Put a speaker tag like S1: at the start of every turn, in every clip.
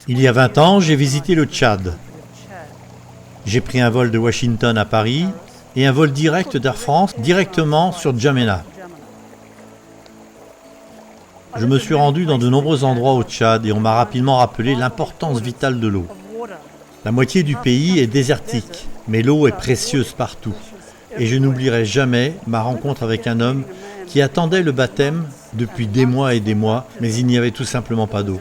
S1: Il y a 20 ans, j'ai visité le Tchad. J'ai pris un vol de Washington à Paris et un vol direct d'Air France directement sur N'Djamena. Je me suis rendu dans de nombreux endroits au Tchad et on m'a rapidement rappelé l'importance vitale de l'eau. La moitié du pays est désertique, mais l'eau est précieuse partout. Et je n'oublierai jamais ma rencontre avec un homme qui attendait le baptême depuis des mois et des mois, mais il n'y avait tout simplement pas d'eau.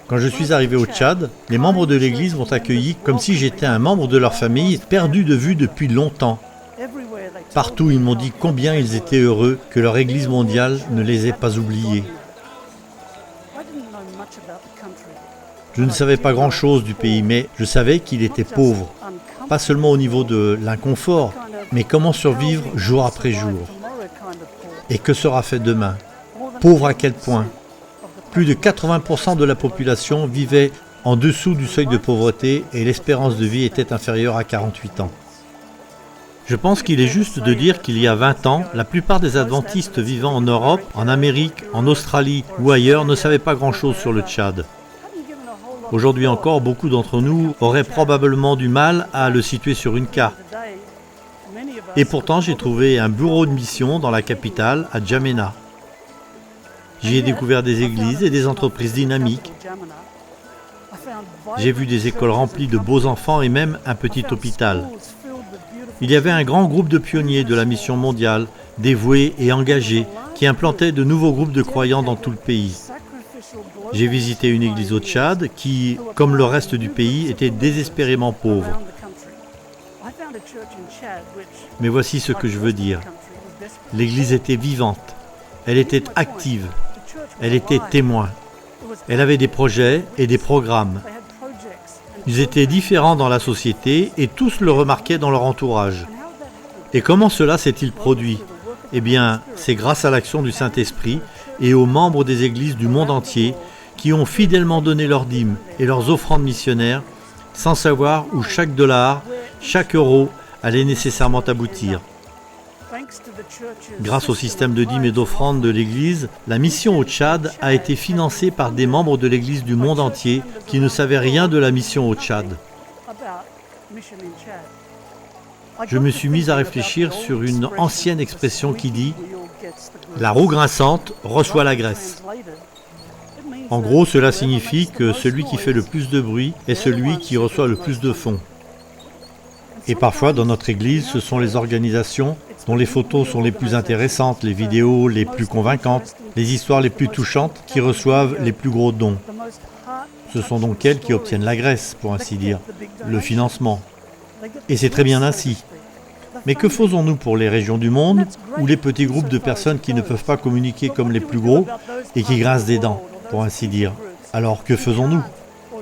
S1: Quand je suis arrivé au Tchad, les membres de l'église m'ont accueilli comme si j'étais un membre de leur famille perdu de vue depuis longtemps. Partout, ils m'ont dit combien ils étaient heureux que leur église mondiale ne les ait pas oubliés. Je ne savais pas grand-chose du pays, mais je savais qu'il était pauvre. Pas seulement au niveau de l'inconfort, mais comment survivre jour après jour. Et que sera fait demain? Pauvre à quel point? Plus de 80% de la population vivait en dessous du seuil de pauvreté et l'espérance de vie était inférieure à 48 ans. Je pense qu'il est juste de dire qu'il y a 20 ans, la plupart des adventistes vivant en Europe, en Amérique, en Australie ou ailleurs ne savaient pas grand-chose sur le Tchad. Aujourd'hui encore, beaucoup d'entre nous auraient probablement du mal à le situer sur une carte. Et pourtant, j'ai trouvé un bureau de mission dans la capitale, à N'Djamena. J'y ai découvert des églises et des entreprises dynamiques. J'ai vu des écoles remplies de beaux enfants et même un petit hôpital. Il y avait un grand groupe de pionniers de la mission mondiale, dévoués et engagés, qui implantaient de nouveaux groupes de croyants dans tout le pays. J'ai visité une église au Tchad qui, comme le reste du pays, était désespérément pauvre. Mais voici ce que je veux dire. L'église était vivante, elle était active, elle était témoin. Elle avait des projets et des programmes. Ils étaient différents dans la société et tous le remarquaient dans leur entourage. Et comment cela s'est-il produit? Eh bien, c'est grâce à l'action du Saint-Esprit et aux membres des églises du monde entier qui ont fidèlement donné leurs dîmes et leurs offrandes missionnaires sans savoir où chaque dollar, chaque euro allait nécessairement aboutir. Grâce au système de dîmes et d'offrandes de l'Église, la mission au Tchad a été financée par des membres de l'Église du monde entier qui ne savaient rien de la mission au Tchad. Je me suis mis à réfléchir sur une ancienne expression qui dit « La roue grinçante reçoit la graisse ». En gros, cela signifie que celui qui fait le plus de bruit est celui qui reçoit le plus de fonds. Et parfois, dans notre Église, ce sont les organisations dont les photos sont les plus intéressantes, les vidéos les plus convaincantes, les histoires les plus touchantes qui reçoivent les plus gros dons. Ce sont donc elles qui obtiennent la graisse, pour ainsi dire, le financement. Et c'est très bien ainsi. Mais que faisons-nous pour les régions du monde ou les petits groupes de personnes qui ne peuvent pas communiquer comme les plus gros et qui grincent des dents, pour ainsi dire? Alors que faisons-nous?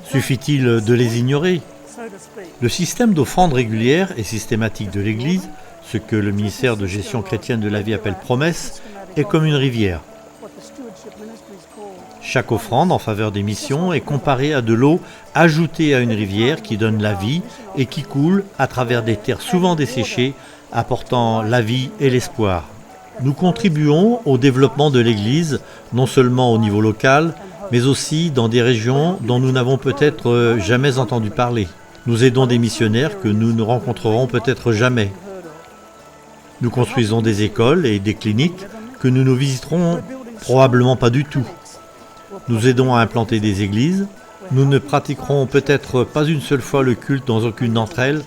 S1: Suffit-il de les ignorer? Le système d'offrande régulière et systématique de l'Église, ce que le ministère de gestion chrétienne de la vie appelle promesse, est comme une rivière. Chaque offrande en faveur des missions est comparée à de l'eau ajoutée à une rivière qui donne la vie et qui coule à travers des terres souvent desséchées, apportant la vie et l'espoir. Nous contribuons au développement de l'Église, non seulement au niveau local, mais aussi dans des régions dont nous n'avons peut-être jamais entendu parler. Nous aidons des missionnaires que nous ne rencontrerons peut-être jamais. Nous construisons des écoles et des cliniques que nous ne visiterons probablement pas du tout. Nous aidons à implanter des églises. Nous ne pratiquerons peut-être pas une seule fois le culte dans aucune d'entre elles,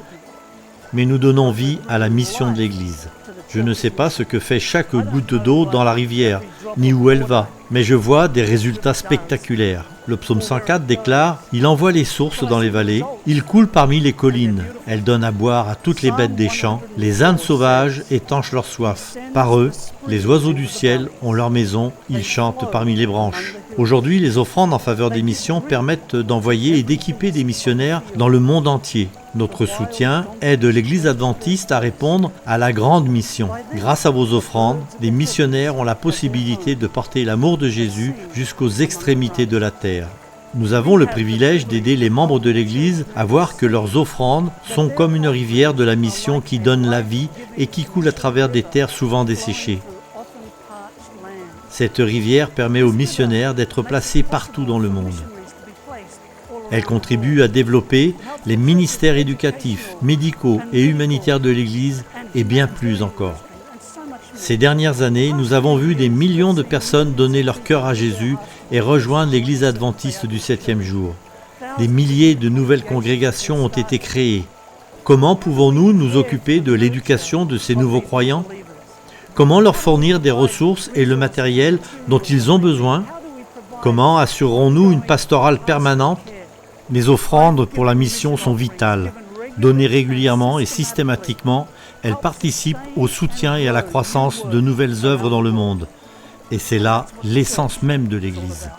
S1: mais nous donnons vie à la mission de l'Église. Je ne sais pas ce que fait chaque goutte d'eau dans la rivière, ni où elle va, mais je vois des résultats spectaculaires. Le psaume 104 déclare « Il envoie les sources dans les vallées, il coule parmi les collines. Elle donne à boire à toutes les bêtes des champs, les ânes sauvages étanchent leur soif. Par eux, les oiseaux du ciel ont leur maison, ils chantent parmi les branches. » Aujourd'hui, les offrandes en faveur des missions permettent d'envoyer et d'équiper des missionnaires dans le monde entier. Notre soutien aide l'Église adventiste à répondre à la grande mission. Grâce à vos offrandes, les missionnaires ont la possibilité de porter l'amour de Jésus jusqu'aux extrémités de la terre. Nous avons le privilège d'aider les membres de l'Église à voir que leurs offrandes sont comme une rivière de la mission qui donne la vie et qui coule à travers des terres souvent desséchées. Cette rivière permet aux missionnaires d'être placés partout dans le monde. Elle contribue à développer les ministères éducatifs, médicaux et humanitaires de l'Église et bien plus encore. Ces dernières années, nous avons vu des millions de personnes donner leur cœur à Jésus et rejoindre l'Église adventiste du 7e jour. Des milliers de nouvelles congrégations ont été créées. Comment pouvons-nous nous occuper de l'éducation de ces nouveaux croyants ? Comment leur fournir des ressources et le matériel dont ils ont besoin ? Comment assurerons-nous une pastorale permanente ? Les offrandes pour la mission sont vitales. Données régulièrement et systématiquement, elles participent au soutien et à la croissance de nouvelles œuvres dans le monde. Et c'est là l'essence même de l'Église.